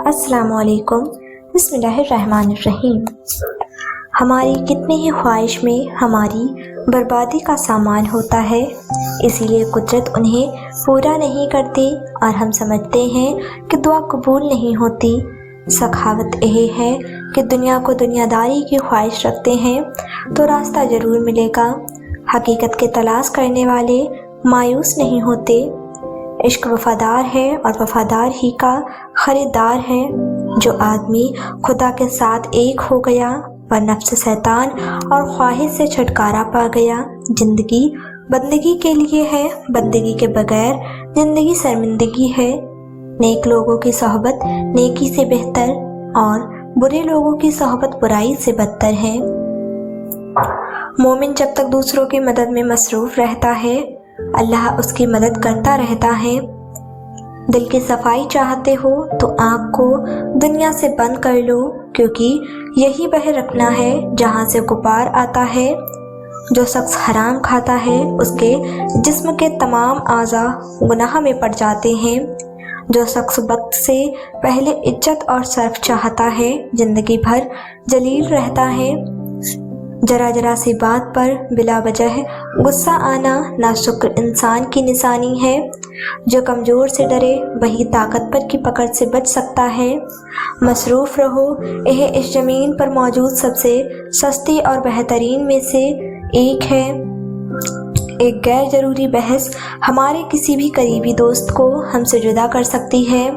السلام علیکم۔ بسم اللہ الرحمن الرحیم۔ ہماری کتنی ہی خواہش میں ہماری بربادی کا سامان ہوتا ہے، اسی لیے قدرت انہیں پورا نہیں کرتی اور ہم سمجھتے ہیں کہ دعا قبول نہیں ہوتی۔ سخاوت یہ ہے کہ دنیا کو دنیا داری کی خواہش رکھتے ہیں تو راستہ ضرور ملے گا۔ حقیقت کے تلاش کرنے والے مایوس نہیں ہوتے۔ عشق وفادار ہے اور وفادار ہی کا خریدار ہے۔ جو آدمی خدا کے ساتھ ایک ہو گیا اور نفس شیطان اور خواہش سے چھٹکارا پا گیا، زندگی بندگی کے لیے ہے، بندگی کے بغیر زندگی شرمندگی ہے۔ نیک لوگوں کی صحبت نیکی سے بہتر اور برے لوگوں کی صحبت برائی سے بدتر ہے۔ مومن جب تک دوسروں کی مدد میں مصروف رہتا ہے، اللہ اس کی مدد کرتا رہتا ہے۔ دل کی صفائی چاہتے ہو تو آنکھ کو دنیا سے بند کر لو، کیونکہ یہی وہ رکھنا ہے جہاں سے غبار آتا ہے۔ جو شخص حرام کھاتا ہے اس کے جسم کے تمام اعضاء گناہ میں پڑ جاتے ہیں۔ جو شخص وقت سے پہلے عزت اور شرف چاہتا ہے زندگی بھر ذلیل رہتا ہے۔ ذرا ذرا سی بات پر بلا وجہ غصہ آنا ناشکر انسان کی نشانی ہے۔ جو کمزور سے ڈرے وہی طاقتور کی پکڑ سے بچ سکتا ہے۔ مصروف رہو، یہ اس زمین پر موجود سب سے سستی اور بہترین میں سے ایک ہے۔ ایک غیر ضروری بحث ہمارے کسی بھی قریبی دوست کو ہم سے جدا کر سکتی ہے۔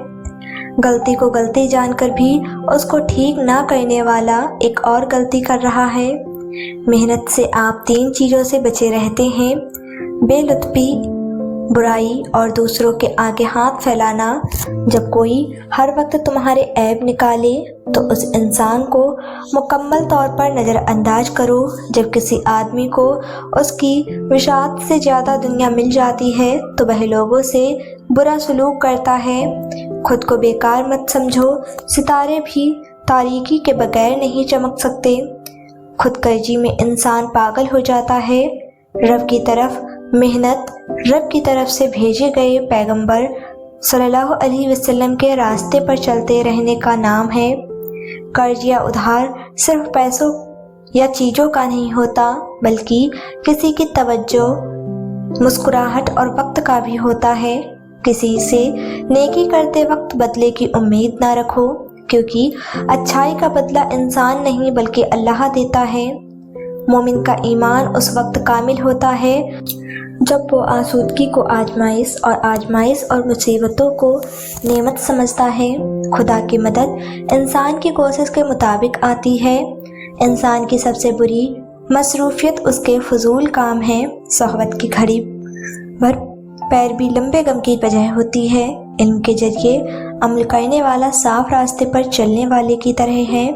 غلطی کو غلطی جان کر بھی اس کو ٹھیک نہ کرنے والا ایک اور غلطی کر رہا ہے۔ محنت سے آپ 3 چیزوں سے بچے رہتے ہیں: بے لطفی، برائی اور دوسروں کے آگے ہاتھ پھیلانا۔ جب کوئی ہر وقت تمہارے عیب نکالے تو اس انسان کو مکمل طور پر نظر انداز کرو۔ جب کسی آدمی کو اس کی وسعت سے زیادہ دنیا مل جاتی ہے تو وہ لوگوں سے برا سلوک کرتا ہے۔ خود کو بیکار مت سمجھو، ستارے بھی تاریکی کے بغیر نہیں چمک سکتے۔ خود غرضی میں انسان پاگل ہو جاتا ہے۔ رب کی طرف محنت رب کی طرف سے بھیجے گئے پیغمبر صلی اللہ علیہ وسلم کے راستے پر چلتے رہنے کا نام ہے۔ قرض یا ادھار صرف پیسوں یا چیزوں کا نہیں ہوتا، بلکہ کسی کی توجہ، مسکراہٹ اور وقت کا بھی ہوتا ہے۔ کسی سے نیکی کرتے وقت بدلے کی امید نہ رکھو، کیونکہ اچھائی کا بدلہ انسان نہیں بلکہ اللہ دیتا ہے۔ مومن کا ایمان اس وقت کامل ہوتا ہے جب وہ آسودگی کو آزمائش اور مصیبتوں کو نعمت سمجھتا ہے۔ خدا کی مدد انسان کی کوشش کے مطابق آتی ہے۔ انسان کی سب سے بری مصروفیت اس کے فضول کام ہے۔ صحبت کی گھڑی بھر پیروی لمبے غم کی وجہ ہوتی ہے۔ علم کے ذریعے عمل کرنے والا صاف راستے پر چلنے والے کی طرح ہے۔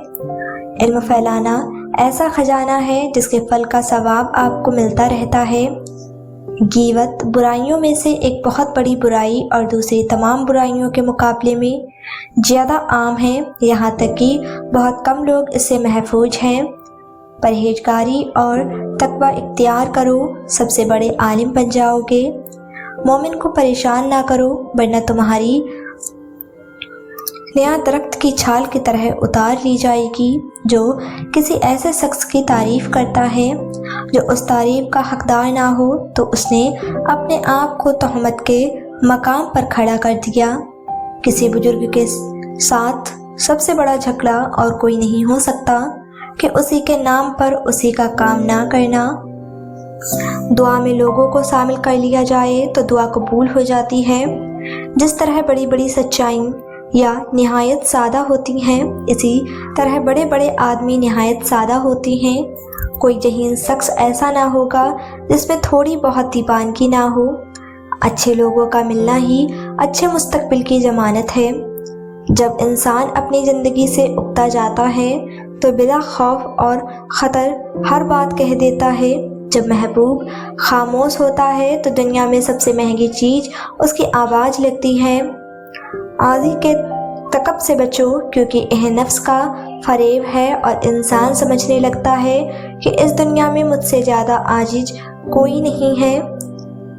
علم پھیلانا ایسا خزانہ ہے جس کے پھل کا ثواب آپ کو ملتا رہتا ہے۔ غیبت برائیوں میں سے ایک بہت بڑی برائی اور دوسری تمام برائیوں کے مقابلے میں زیادہ عام ہے، یہاں تک کہ بہت کم لوگ اس سے محفوظ ہیں۔ پرہیزگاری اور تقوی اختیار کرو، سب سے بڑے عالم بن جاؤ گے۔ مومن کو پریشان نہ کرو، ورنہ تمہاری نیا درخت کی چھال کی طرح اتار لی جائے گی۔ جو کسی ایسے شخص کی تعریف کرتا ہے جو اس تعریف کا حقدار نہ ہو تو اس نے اپنے آپ کو تہمت کے مقام پر کھڑا کر دیا۔ کسی بزرگ کے ساتھ سب سے بڑا جھگڑا اور کوئی نہیں ہو سکتا کہ اسی کے نام پر اسی کا کام نہ کرنا۔ دعا میں لوگوں کو شامل کر لیا جائے تو دعا قبول ہو جاتی ہے۔ جس طرح بڑی بڑی سچائیں یا نہایت سادہ ہوتی ہیں، اسی طرح بڑے بڑے آدمی نہایت سادہ ہوتی ہیں۔ کوئی ذہین شخص ایسا نہ ہوگا جس میں تھوڑی بہت دیوانگی نہ ہو۔ اچھے لوگوں کا ملنا ہی اچھے مستقبل کی ضمانت ہے۔ جب انسان اپنی زندگی سے اکتا جاتا ہے تو بلا خوف اور خطر ہر بات کہہ دیتا ہے۔ جب محبوب خاموش ہوتا ہے تو دنیا میں سب سے مہنگی چیز اس کی آواز لگتی ہے۔ عاجزی کے تکب سے بچو، کیونکہ یہ نفس کا فریب ہے اور انسان سمجھنے لگتا ہے کہ اس دنیا میں مجھ سے زیادہ عاجز کوئی نہیں ہے۔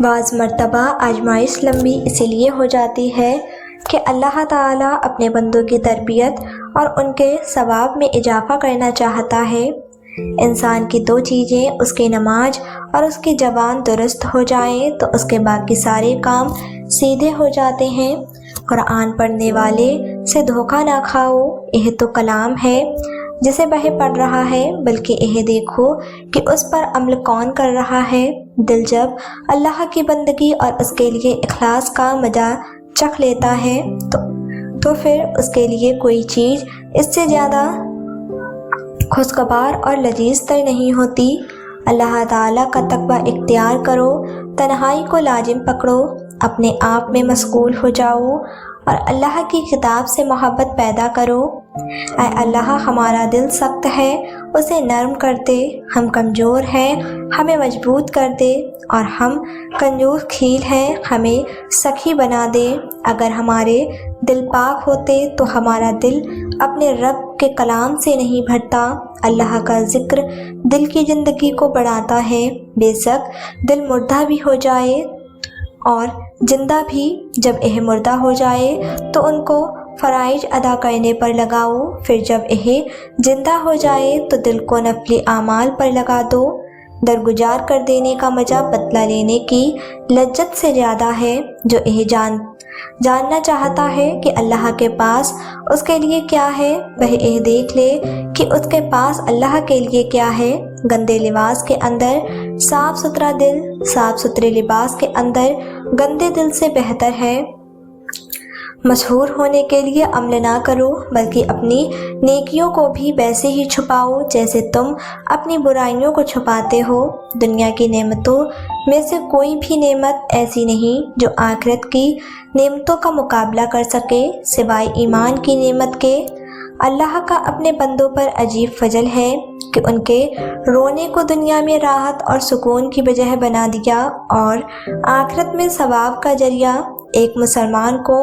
بعض مرتبہ آزمائش لمبی اسی لیے ہو جاتی ہے کہ اللہ تعالیٰ اپنے بندوں کی تربیت اور ان کے ثواب میں اضافہ کرنا چاہتا ہے۔ انسان کی دو چیزیں، اس کی نماز اور اس کی زبان درست ہو جائیں تو اس کے باقی سارے کام سیدھے ہو جاتے ہیں۔ قرآن پڑھنے والے سے دھوکہ نہ کھاؤ، یہ تو کلام ہے جسے وہ پڑھ رہا ہے، بلکہ یہ دیکھو کہ اس پر عمل کون کر رہا ہے۔ دل جب اللہ کی بندگی اور اس کے لیے اخلاص کا مزہ چکھ لیتا ہے تو پھر اس کے لیے کوئی چیز اس سے زیادہ خوشگوار اور لذیذ تر نہیں ہوتی۔ اللہ تعالیٰ کا تقوی اختیار کرو، تنہائی کو لازم پکڑو، اپنے آپ میں مشغول ہو جاؤ اور اللہ کی کتاب سے محبت پیدا کرو۔ اے اللہ، ہمارا دل سخت ہے، اسے نرم کر دے، ہم کمزور ہیں، ہمیں مضبوط کر دے، اور ہم کنجوس کھیل ہیں، ہمیں سخی بنا دے۔ اگر ہمارے دل پاک ہوتے تو ہمارا دل اپنے رب کے کلام سے نہیں بھرتا۔ اللہ کا ذکر دل کی زندگی کو بڑھاتا ہے۔ بے شک دل مردہ بھی ہو جائے اور زندہ بھی، جب یہ مردہ ہو جائے تو ان کو فرائض ادا کرنے پر لگاؤ، پھر جب یہ زندہ ہو جائے تو دل کو نفلی اعمال پر لگا دو۔ درگزار کر دینے کا مزہ بدلہ لینے کی لذت سے زیادہ ہے۔ جو یہ جاننا چاہتا ہے کہ اللہ کے پاس اس کے لیے کیا ہے، وہ یہ دیکھ لے کہ اس کے پاس اللہ کے لیے کیا ہے۔ گندے لباس کے اندر صاف ستھرا دل، صاف ستھرے لباس کے اندر گندے دل سے بہتر ہے۔ مشہور ہونے کے لیے عمل نہ کرو، بلکہ اپنی نیکیوں کو بھی ویسے ہی چھپاؤ جیسے تم اپنی برائیوں کو چھپاتے ہو۔ دنیا کی نعمتوں میں سے کوئی بھی نعمت ایسی نہیں جو آخرت کی نعمتوں کا مقابلہ کر سکے سوائے ایمان کی نعمت کے۔ اللہ کا اپنے بندوں پر عجیب فضل ہے کہ ان کے رونے کو دنیا میں راحت اور سکون کی وجہ بنا دیا اور آخرت میں ثواب کا ذریعہ۔ ایک مسلمان کو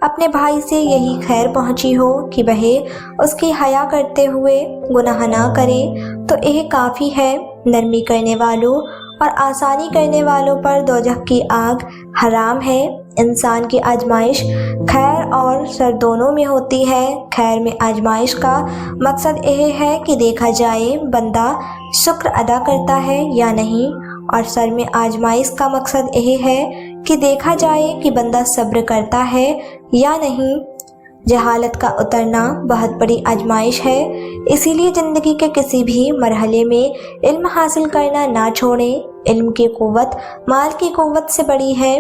اپنے بھائی سے یہی خیر پہنچی ہو کہ وہ اس کی حیا کرتے ہوئے گناہ نہ کرے تو یہ کافی ہے۔ نرمی کرنے والوں اور آسانی کرنے والوں پر دوزخ کی آگ حرام ہے۔ انسان کی آزمائش خیر اور شر دونوں میں ہوتی ہے۔ خیر میں آزمائش کا مقصد یہ ہے کہ دیکھا جائے بندہ شکر ادا کرتا ہے یا نہیں، اور شر میں آزمائش کا مقصد یہ ہے کہ دیکھا جائے کہ بندہ صبر کرتا ہے یا نہیں۔ جہالت کا اترنا بہت بڑی آزمائش ہے، اسی لیے زندگی کے کسی بھی مرحلے میں علم حاصل کرنا نہ چھوڑیں۔ علم کی قوت مال کی قوت سے بڑی ہے۔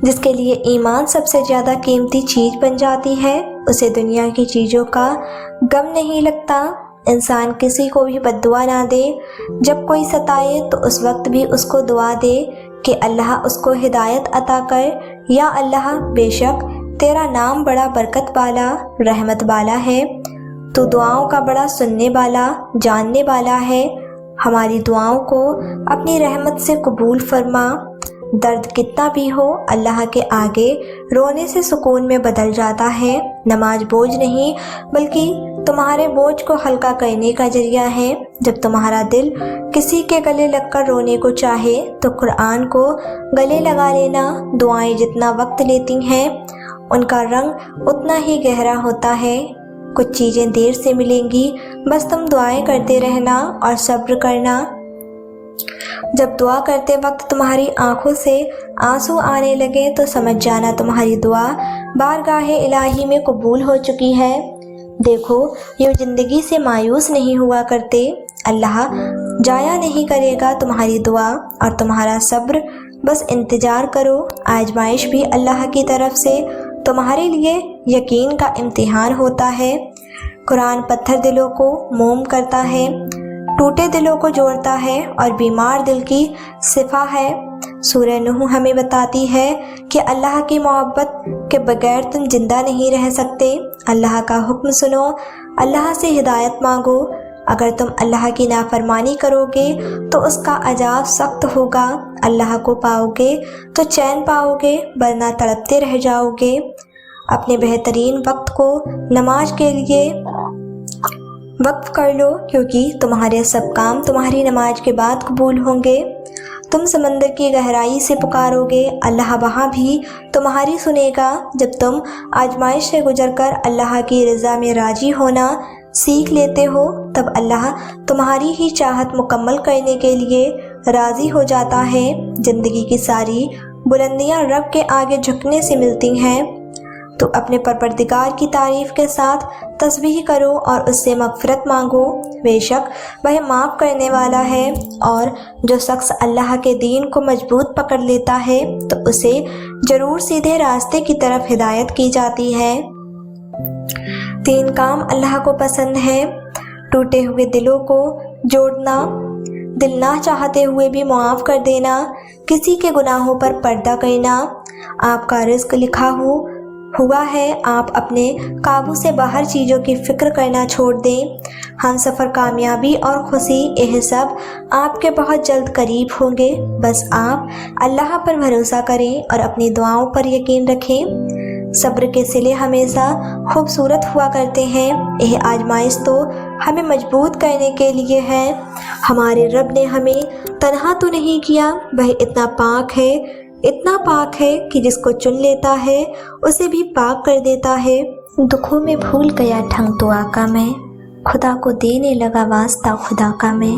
جس کے لیے ایمان سب سے زیادہ قیمتی چیز بن جاتی ہے، اسے دنیا کی چیزوں کا غم نہیں لگتا۔ انسان کسی کو بھی بد دعا نہ دے، جب کوئی ستائے تو اس وقت بھی اس کو دعا دے کہ اللہ اس کو ہدایت عطا کر۔ یا اللہ، بے شک تیرا نام بڑا برکت والا، رحمت والا ہے، تو دعاؤں کا بڑا سننے والا، جاننے والا ہے، ہماری دعاؤں کو اپنی رحمت سے قبول فرما۔ درد کتنا بھی ہو، اللہ کے آگے رونے سے سکون میں بدل جاتا ہے۔ نماز بوجھ نہیں بلکہ تمہارے بوجھ کو ہلکا کرنے کا ذریعہ ہے۔ جب تمہارا دل کسی کے گلے لگ کر رونے کو چاہے تو قرآن کو گلے لگا لینا۔ دعائیں جتنا وقت لیتی ہیں ان کا رنگ اتنا ہی گہرا ہوتا ہے۔ کچھ چیزیں دیر سے ملیں گی، بس تم دعائیں کرتے رہنا اور صبر کرنا۔ جب دعا کرتے وقت تمہاری آنکھوں سے آنسو آنے لگے تو سمجھ جانا تمہاری دعا بارگاہ الہی میں قبول ہو چکی ہے۔ دیکھو، یہ زندگی سے مایوس نہیں ہوا کرتے، اللہ ضائع نہیں کرے گا تمہاری دعا اور تمہارا صبر۔ بس انتظار کرو، آزمائش بھی اللہ کی طرف سے تمہارے لیے یقین کا امتحان ہوتا ہے۔ قرآن پتھر دلوں کو موم کرتا ہے، ٹوٹے دلوں کو جوڑتا ہے اور بیمار دل کی شفا ہے۔ سورہ نوح ہمیں بتاتی ہے کہ اللہ کی محبت کے بغیر تم زندہ نہیں رہ سکتے۔ اللہ کا حکم سنو، اللہ سے ہدایت مانگو۔ اگر تم اللہ کی نافرمانی کرو گے تو اس کا عذاب سخت ہوگا۔ اللہ کو پاؤ گے تو چین پاؤ گے، ورنہ تڑپتے رہ جاؤ گے۔ اپنے بہترین وقت کو نماز کے لیے وقف کر لو، کیونکہ تمہارے سب کام تمہاری نماز کے بعد قبول ہوں گے۔ تم سمندر کی گہرائی سے پکارو گے، اللہ وہاں بھی تمہاری سنے گا۔ جب تم آزمائش سے گزر کر اللہ کی رضا میں راضی ہونا سیکھ لیتے ہو، تب اللہ تمہاری ہی چاہت مکمل کرنے کے لیے راضی ہو جاتا ہے۔ زندگی کی ساری بلندیاں رب کے آگے جھکنے سے ملتی ہیں، تو اپنے پروردگار کی تعریف کے ساتھ تسبیح کرو اور اس سے مغفرت مانگو، بے شک وہ معاف کرنے والا ہے۔ اور جو شخص اللہ کے دین کو مضبوط پکڑ لیتا ہے تو اسے ضرور سیدھے راستے کی طرف ہدایت کی جاتی ہے۔ 3 کام اللہ کو پسند ہے: ٹوٹے ہوئے دلوں کو جوڑنا، دل نہ چاہتے ہوئے بھی معاف کر دینا، کسی کے گناہوں پر پردہ کرنا۔ آپ کا رزق لکھا ہوا ہے، آپ اپنے قابو سے باہر چیزوں کی فکر کرنا چھوڑ دیں۔ ہم سفر کامیابی اور خوشی، یہ سب آپ کے بہت جلد قریب ہوں گے، بس آپ اللہ پر بھروسہ کریں اور اپنی دعاؤں پر یقین رکھیں۔ صبر کے صلے ہمیشہ خوبصورت ہوا کرتے ہیں، یہ آزمائش تو ہمیں مضبوط کرنے کے لیے ہے۔ ہمارے رب نے ہمیں تنہا تو نہیں کیا، وہ اتنا پاک ہے کہ جس کو چن لیتا ہے اسے بھی پاک کر دیتا ہے۔ دکھوں میں بھول گیا ڈھنگ تو آقا میں، خدا کو دینے لگا واسطہ خدا کا میں۔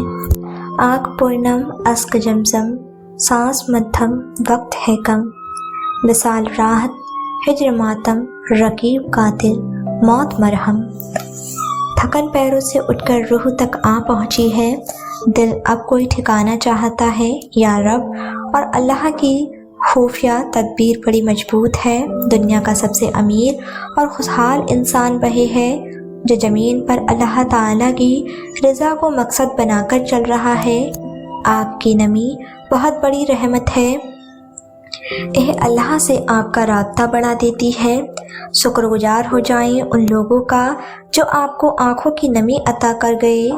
آنکھ پورنم اشک زمزم، سانس مدھم وقت ہے کم، مثال راحت ہجر ماتم، رقیب قاتل موت مرہم۔ تھکن پیروں سے اٹھ کر روح تک آ پہنچی ہے، دل اب کوئی ٹھکانا چاہتا ہے، یا رب اور اللہ کی خفیہ تدبیر بڑی مضبوط ہے۔ دنیا کا سب سے امیر اور خوشحال انسان وہی ہے جو زمین پر اللہ تعالیٰ کی رضا کو مقصد بنا کر چل رہا ہے۔ آپ کی نمی بہت بڑی رحمت ہے، یہ اللہ سے آپ کا رابطہ بڑھا دیتی ہے۔ شکر گزار ہو جائیں ان لوگوں کا جو آپ کو آنکھوں کی نمی عطا کر گئے،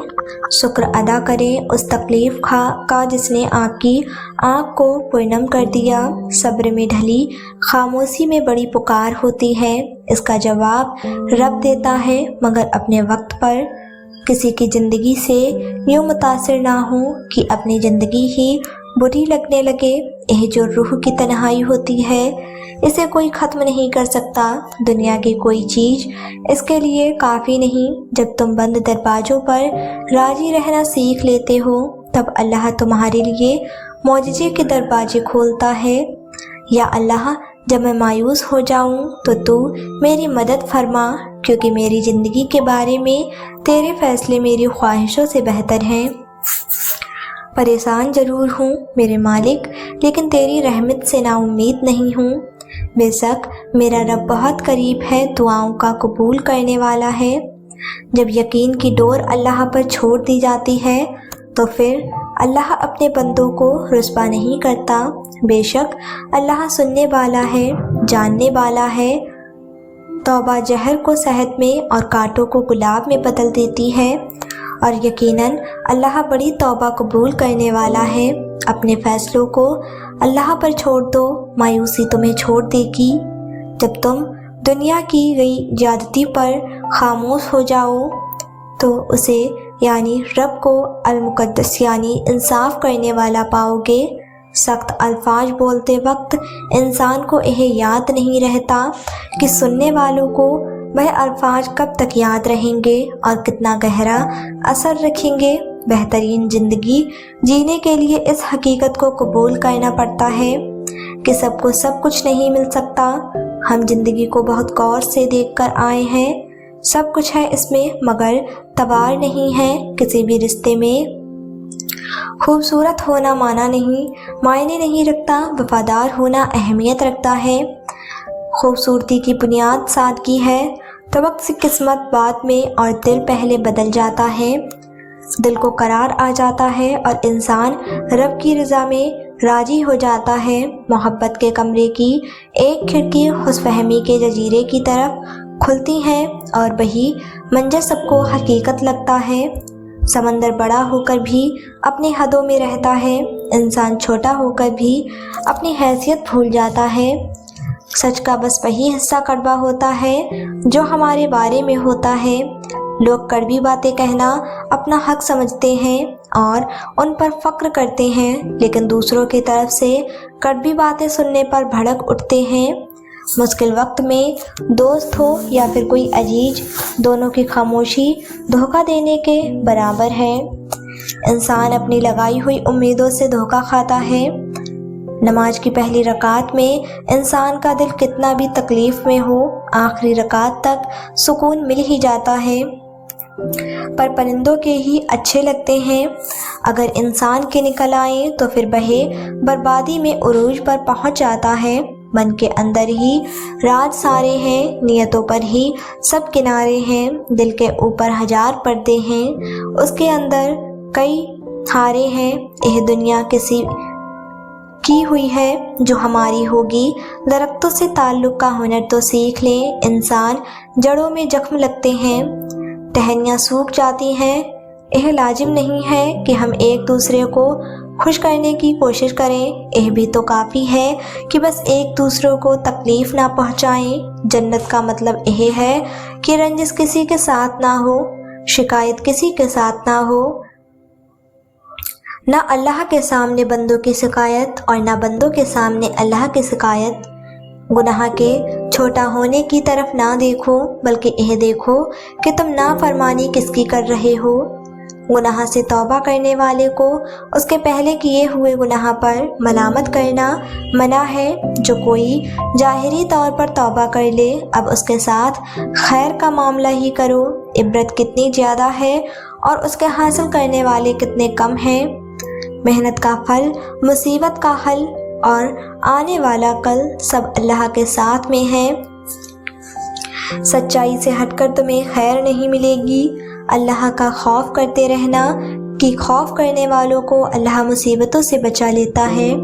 شکر ادا کریں اس تکلیف کا جس نے آپ کی آنکھ کو پورنم کر دیا۔ صبر میں ڈھلی خاموشی میں بڑی پکار ہوتی ہے، اس کا جواب رب دیتا ہے، مگر اپنے وقت پر۔ کسی کی زندگی سے یوں متاثر نہ ہوں کہ اپنی زندگی ہی بری لگنے لگے، یہ جو روح کی تنہائی ہوتی ہے اسے کوئی ختم نہیں کر سکتا، دنیا کی کوئی چیز اس کے لیے کافی نہیں۔ جب تم بند دروازوں پر راضی رہنا سیکھ لیتے ہو تب اللہ تمہارے لیے معجزے کے دروازے کھولتا ہے۔ یا اللہ، جب میں مایوس ہو جاؤں تو میری مدد فرما، کیونکہ میری زندگی کے بارے میں تیرے فیصلے میری خواہشوں سے بہتر ہیں۔ پریشان ضرور ہوں میرے مالک، لیکن تیری رحمت سے نا امید نہیں ہوں۔ بے شک میرا رب بہت قریب ہے، دعاؤں کا قبول کرنے والا ہے۔ جب یقین کی ڈور اللہ پر چھوڑ دی جاتی ہے تو پھر اللہ اپنے بندوں کو رسوا نہیں کرتا۔ بے شک اللہ سننے والا ہے، جاننے والا ہے۔ توبہ زہر کو صحت میں اور کانٹوں کو گلاب میں بدل دیتی ہے، اور یقیناً اللہ بڑی توبہ قبول کرنے والا ہے۔ اپنے فیصلوں کو اللہ پر چھوڑ دو، مایوسی تمہیں چھوڑ دے گی۔ جب تم دنیا کی گئی زیادتی پر خاموش ہو جاؤ تو اسے یعنی رب کو المقدس یعنی انصاف کرنے والا پاؤ گے۔ سخت الفاظ بولتے وقت انسان کو یہ یاد نہیں رہتا کہ سننے والوں کو وہ الفاظ کب تک یاد رہیں گے اور کتنا گہرا اثر رکھیں گے۔ بہترین زندگی جینے کے لیے اس حقیقت کو قبول کرنا پڑتا ہے کہ سب کو سب کچھ نہیں مل سکتا۔ ہم زندگی کو بہت غور سے دیکھ کر آئے ہیں، سب کچھ ہے اس میں مگر تبار نہیں ہے۔ کسی بھی رشتے میں خوبصورت ہونا معنی نہیں رکھتا، وفادار ہونا اہمیت رکھتا ہے۔ خوبصورتی کی بنیاد سادگی ہے، تو وقت سے قسمت بعد میں اور دل پہلے بدل جاتا ہے، دل کو قرار آ جاتا ہے اور انسان رب کی رضا میں راضی ہو جاتا ہے۔ محبت کے کمرے کی ایک کھڑکی خوش فہمی کے جزیرے کی طرف کھلتی ہے اور وہی منظر سب کو حقیقت لگتا ہے۔ سمندر بڑا ہو کر بھی اپنی حدوں میں رہتا ہے، انسان چھوٹا ہو کر بھی اپنی حیثیت بھول جاتا ہے۔ سچ کا بس وہی حصہ کڑوا ہوتا ہے جو ہمارے بارے میں ہوتا ہے۔ لوگ کڑوی باتیں کہنا اپنا حق سمجھتے ہیں اور ان پر فخر کرتے ہیں، لیکن دوسروں کی طرف سے کڑوی باتیں سننے پر بھڑک اٹھتے ہیں۔ مشکل وقت میں دوست ہو یا پھر کوئی عزیز، دونوں کی خاموشی دھوکہ دینے کے برابر ہے۔ انسان اپنی لگائی ہوئی امیدوں سے دھوکہ کھاتا ہے۔ نماز کی پہلی رکعت میں انسان کا دل کتنا بھی تکلیف میں ہو، آخری رکعت تک سکون مل ہی جاتا ہے۔ پر پرندوں کے ہی اچھے لگتے ہیں، اگر انسان کے نکل آئیں تو پھر بہے بربادی میں عروج پر پہنچ جاتا ہے۔ من کے اندر ہی راز سارے ہیں، نیتوں پر ہی سب کنارے ہیں، دل کے اوپر ہزار پردے ہیں، اس کے اندر کئی ہارے ہیں۔ یہ دنیا کسی کی ہوئی ہے جو ہماری ہوگی، درختوں سے تعلق کا ہنر تو سیکھ لیں۔ انسان جڑوں میں زخم لگتے ہیں، ٹہنیاں سوکھ جاتی ہیں۔ یہ لازم نہیں ہے کہ ہم ایک دوسرے کو خوش کرنے کی کوشش کریں، یہ بھی تو کافی ہے کہ بس ایک دوسرے کو تکلیف نہ پہنچائیں۔ جنت کا مطلب یہ ہے کہ رنجش کسی کے ساتھ نہ ہو، شکایت کسی کے ساتھ نہ ہو، نہ اللہ کے سامنے بندوں کی شکایت اور نہ بندوں کے سامنے اللہ کی شکایت۔ گناہ کے چھوٹا ہونے کی طرف نہ دیکھو، بلکہ یہ دیکھو کہ تم نافرمانی کس کی کر رہے ہو۔ گناہ سے توبہ کرنے والے کو اس کے پہلے کیے ہوئے گناہ پر ملامت کرنا منع ہے۔ جو کوئی ظاہری طور پر توبہ کر لے، اب اس کے ساتھ خیر کا معاملہ ہی کرو۔ عبرت کتنی زیادہ ہے اور اس کے حاصل کرنے والے کتنے کم ہیں۔ محنت کا پھل، مصیبت کا حل اور آنے والا کل سب اللہ کے ساتھ میں ہے۔ سچائی سے ہٹ کر تمہیں خیر نہیں ملے گی۔ اللہ کا خوف کرتے رہنا کہ خوف کرنے والوں کو اللہ مصیبتوں سے بچا لیتا ہے۔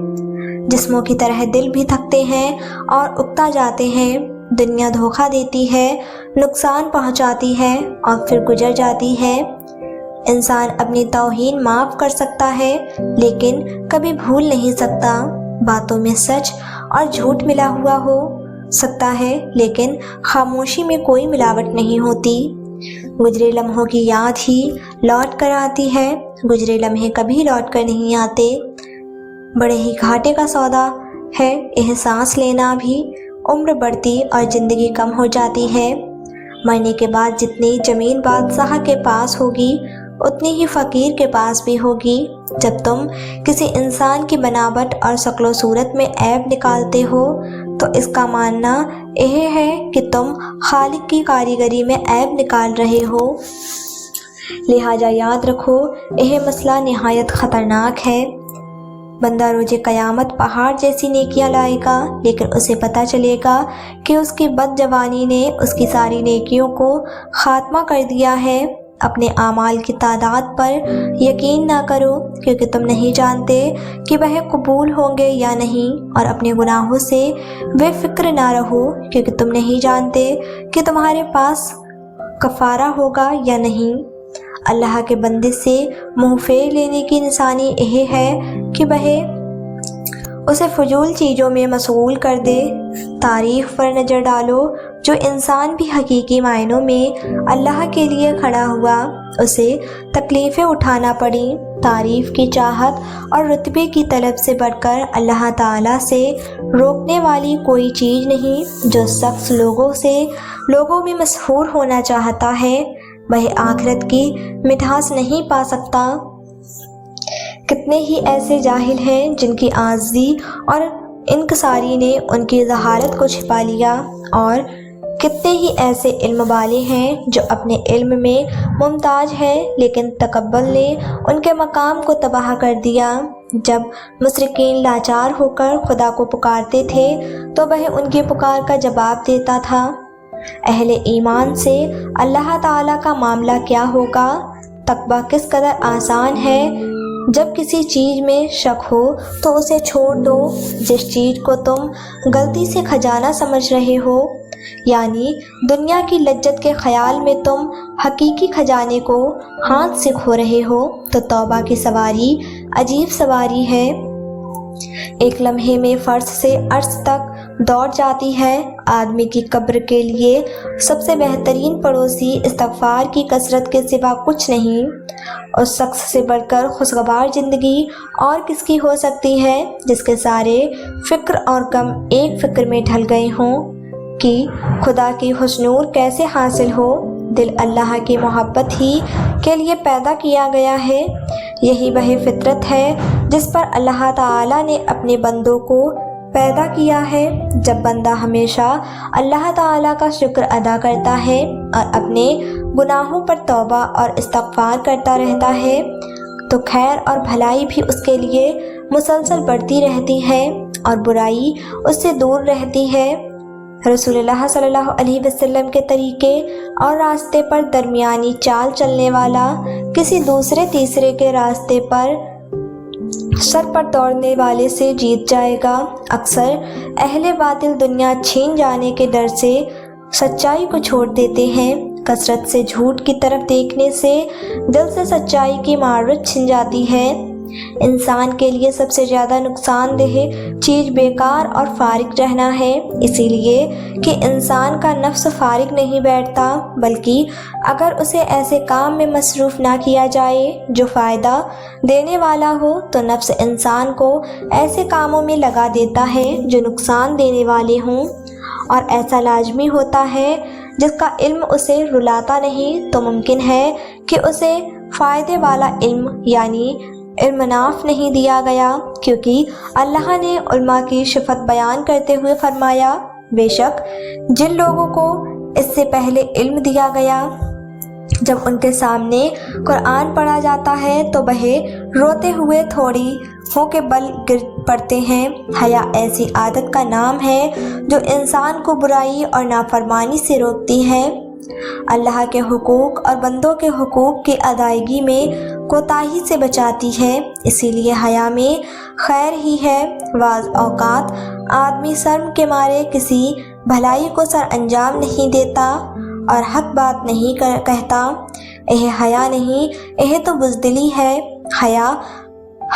جسموں کی طرح دل بھی تھکتے ہیں اور اکتا جاتے ہیں۔ دنیا دھوکہ دیتی ہے، نقصان پہنچاتی ہے اور پھر گزر جاتی ہے۔ انسان اپنی توہین معاف کر سکتا ہے، لیکن کبھی بھول نہیں سکتا۔ باتوں میں سچ اور جھوٹ ملا ہوا ہو سکتا ہے، لیکن خاموشی میں کوئی ملاوٹ نہیں ہوتی۔ گزرے لمحوں کی یاد ہی لوٹ کر آتی ہے، گزرے لمحے کبھی لوٹ کر نہیں آتے۔ بڑے ہی گھاٹے کا سودا ہے احساس لینا بھی۔ عمر بڑھتی اور زندگی کم ہو جاتی ہے۔ مرنے کے بعد جتنی زمین بادشاہ کے پاس ہوگی، اتنی ہی فقیر کے پاس بھی ہوگی۔ جب تم کسی انسان کی بناوٹ اور شکل و صورت میں عیب نکالتے ہو تو اس کا ماننا یہ ہے کہ تم خالق کی کاریگری میں عیب نکال رہے ہو۔ لہٰذا یاد رکھو، یہ مسئلہ نہایت خطرناک ہے۔ بندہ روز قیامت پہاڑ جیسی نیکیاں لائے گا، لیکن اسے پتہ چلے گا کہ اس کی بد جوانی نے اس کی ساری نیکیوں کو خاتمہ کر دیا ہے۔ اپنے اعمال کی تعداد پر یقین نہ کرو، کیونکہ تم نہیں جانتے کہ وہ قبول ہوں گے یا نہیں، اور اپنے گناہوں سے بے فکر نہ رہو، کیونکہ تم نہیں جانتے کہ تمہارے پاس کفارہ ہوگا یا نہیں۔ اللہ کے بندے سے منہ پھیر لینے کی نشانی یہ ہے کہ وہ اسے فضول چیزوں میں مشغول کر دے۔ تعریف پر نظر ڈالو، جو انسان بھی حقیقی معنوں میں اللہ کے لیے کھڑا ہوا، اسے تکلیفیں اٹھانا پڑیں۔ تعریف کی چاہت اور رتبے کی طلب سے بڑھ کر اللہ تعالیٰ سے روکنے والی کوئی چیز نہیں۔ جو شخص لوگوں میں مشہور ہونا چاہتا ہے، وہ آخرت کی مٹھاس نہیں پا سکتا۔ کتنے ہی ایسے جاہل ہیں جن کی عاجزی اور انکساری نے ان کی ذہانت کو چھپا لیا، اور کتنے ہی ایسے علم والے ہیں جو اپنے علم میں ممتاز ہیں، لیکن تکبر نے ان کے مقام کو تباہ کر دیا۔ جب مشرکین لاچار ہو کر خدا کو پکارتے تھے تو وہ ان کی پکار کا جواب دیتا تھا۔ اہل ایمان سے اللہ تعالیٰ کا معاملہ کیا ہوگا؟ تقویٰ کس قدر آسان ہے۔ جب کسی چیز میں شک ہو تو اسے چھوڑ دو۔ جس چیز کو تم غلطی سے خزانہ سمجھ رہے ہو، یعنی دنیا کی لذت کے خیال میں تم حقیقی خزانے کو ہاتھ سے کھو رہے ہو، تو توبہ کی سواری عجیب سواری ہے۔ ایک لمحے میں فرش سے عرش تک دوڑ جاتی ہے۔ آدمی کی قبر کے لیے سب سے بہترین پڑوسی استغفار کی کثرت کے سوا کچھ نہیں۔ اس شخص سے بڑھ کر خوشگوار زندگی اور کس کی ہو سکتی ہے جس کے سارے فکر اور غم ایک فکر میں ڈھل گئے ہوں کہ خدا کی حسنور کیسے حاصل ہو۔ دل اللہ کی محبت ہی کے لیے پیدا کیا گیا ہے۔ یہی وہی فطرت ہے جس پر اللہ تعالیٰ نے اپنے بندوں کو پیدا کیا ہے۔ جب بندہ ہمیشہ اللہ تعالیٰ کا شکر ادا کرتا ہے اور اپنے گناہوں پر توبہ اور استغفار کرتا رہتا ہے تو خیر اور بھلائی بھی اس کے لیے مسلسل بڑھتی رہتی ہے اور برائی اس سے دور رہتی ہے۔ رسول اللہ صلی اللہ علیہ وسلم کے طریقے اور راستے پر درمیانی چال چلنے والا کسی دوسرے تیسرے کے راستے پر سر پر دوڑنے والے سے جیت جائے گا۔ اکثر اہل باطل دنیا چھین جانے کے ڈر سے سچائی کو چھوڑ دیتے ہیں۔ کثرت سے جھوٹ کی طرف دیکھنے سے دل سے سچائی کی معرت چھن جاتی ہے۔ انسان کے لیے سب سے زیادہ نقصان دہ چیز بیکار اور فارغ رہنا ہے، اسی لیے کہ انسان کا نفس فارغ نہیں بیٹھتا، بلکہ اگر اسے ایسے کام میں مصروف نہ کیا جائے جو فائدہ دینے والا ہو تو نفس انسان کو ایسے کاموں میں لگا دیتا ہے جو نقصان دینے والے ہوں، اور ایسا لازمی ہوتا ہے جس کا علم اسے رلاتا نہیں تو ممکن ہے کہ اسے فائدے والا علم یعنی علم نافع نہیں دیا گیا، کیونکہ اللہ نے علماء کی صفت بیان کرتے ہوئے فرمایا، بے شک جن لوگوں کو اس سے پہلے علم دیا گیا جب ان کے سامنے قرآن پڑھا جاتا ہے تو وہ روتے ہوئے تھوڑی ہو کے بل گر پڑتے ہیں۔ حیا ایسی عادت کا نام ہے جو انسان کو برائی اور نافرمانی سے روکتی ہے، اللہ کے حقوق اور بندوں کے حقوق کی ادائیگی میں کوتاہی سے بچاتی ہے۔ اسی لیے حیا میں خیر ہی ہے۔ بعض اوقات آدمی شرم کے مارے کسی بھلائی کو سر انجام نہیں دیتا اور حق بات نہیں کہتا۔ حیا نہیں، یہ تو بزدلی ہے۔ حیا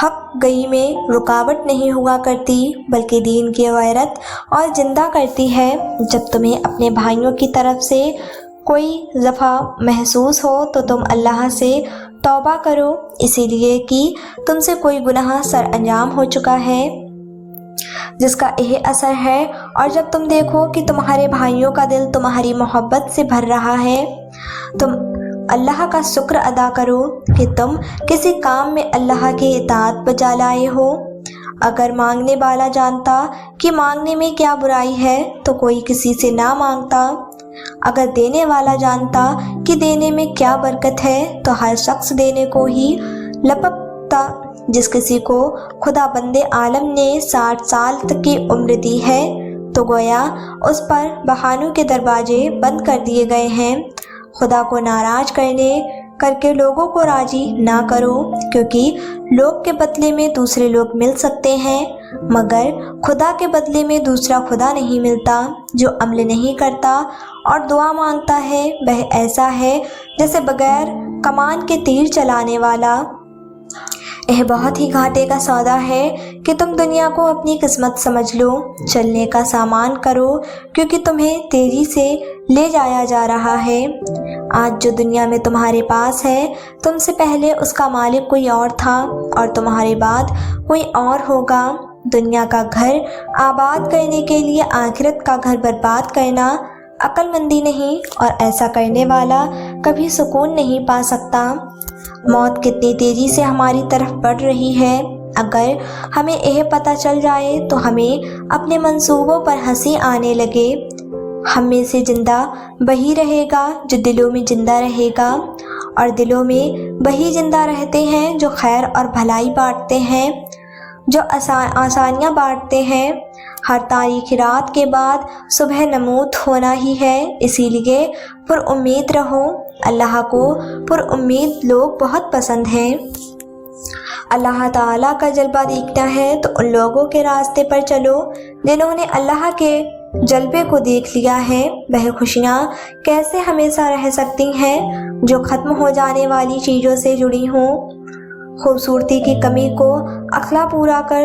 حق گئی میں رکاوٹ نہیں ہوا کرتی بلکہ دین کی غیرت اور زندہ کرتی ہے۔ جب تمہیں اپنے بھائیوں کی طرف سے کوئی جفا محسوس ہو تو تم اللہ سے توبہ کرو، اسی لیے کہ تم سے کوئی گناہ سر انجام ہو چکا ہے جس کا یہ اثر ہے، اور جب تم دیکھو کہ تمہارے بھائیوں کا دل تمہاری محبت سے بھر رہا ہے تم اللہ کا شکر ادا کرو کہ تم کسی کام میں اللہ کی اطاعت بجا لائے ہو۔ اگر مانگنے والا جانتا کہ مانگنے میں کیا برائی ہے تو کوئی کسی سے نہ مانگتا، اگر دینے والا جانتا کہ دینے میں کیا برکت ہے تو ہر شخص دینے کو ہی لپکتا۔ جس کسی کو خدا بند عالم نے 60 سال تک کی عمر دی ہے تو گویا اس پر بہانوں کے دروازے بند کر دیے گئے ہیں۔ خدا کو ناراض کر کے لوگوں کو راضی نہ کرو، کیونکہ لوگ کے بدلے میں دوسرے لوگ مل سکتے ہیں مگر خدا کے بدلے میں دوسرا خدا نہیں ملتا۔ جو عمل نہیں کرتا اور دعا مانگتا ہے وہ ایسا ہے جیسے بغیر کمان کے تیر چلانے والا۔ یہ بہت ہی گھاٹے کا سودا ہے کہ تم دنیا کو اپنی قسمت سمجھ لو، چلنے کا سامان کرو کیونکہ تمہیں تیزی سے لے جایا جا رہا ہے۔ آج جو دنیا میں تمہارے پاس ہے تم سے پہلے اس کا مالک کوئی اور تھا اور تمہارے بعد کوئی اور ہوگا۔ دنیا کا گھر آباد کرنے کے لیے آخرت کا گھر برباد کرنا عقل مندی نہیں، اور ایسا کرنے والا کبھی سکون نہیں پا سکتا۔ موت کتنی تیزی سے ہماری طرف بڑھ رہی ہے، اگر ہمیں یہ پتہ چل جائے تو ہمیں اپنے منصوبوں پر ہنسی آنے لگے۔ ہم میں سے زندہ وہی رہے گا جو دلوں میں زندہ رہے گا، اور دلوں میں وہی زندہ رہتے ہیں جو خیر اور بھلائی بانٹتے ہیں، جو آسانیاں بانٹتے ہیں۔ ہر تاریخی رات کے بعد صبح نمود ہونا ہی ہے، اسی لیے پر امید رہو۔ اللہ کو پر امید لوگ بہت پسند ہیں۔ اللہ تعالیٰ کا جلوہ دیکھنا ہے تو ان لوگوں کے راستے پر چلو جنہوں نے اللہ کے جلوے کو دیکھ لیا ہے۔ وہ خوشیاں کیسے ہمیشہ رہ سکتی ہیں جو ختم ہو جانے والی چیزوں سے جڑی ہوں۔ خوبصورتی کی کمی کو عقلا پورا کر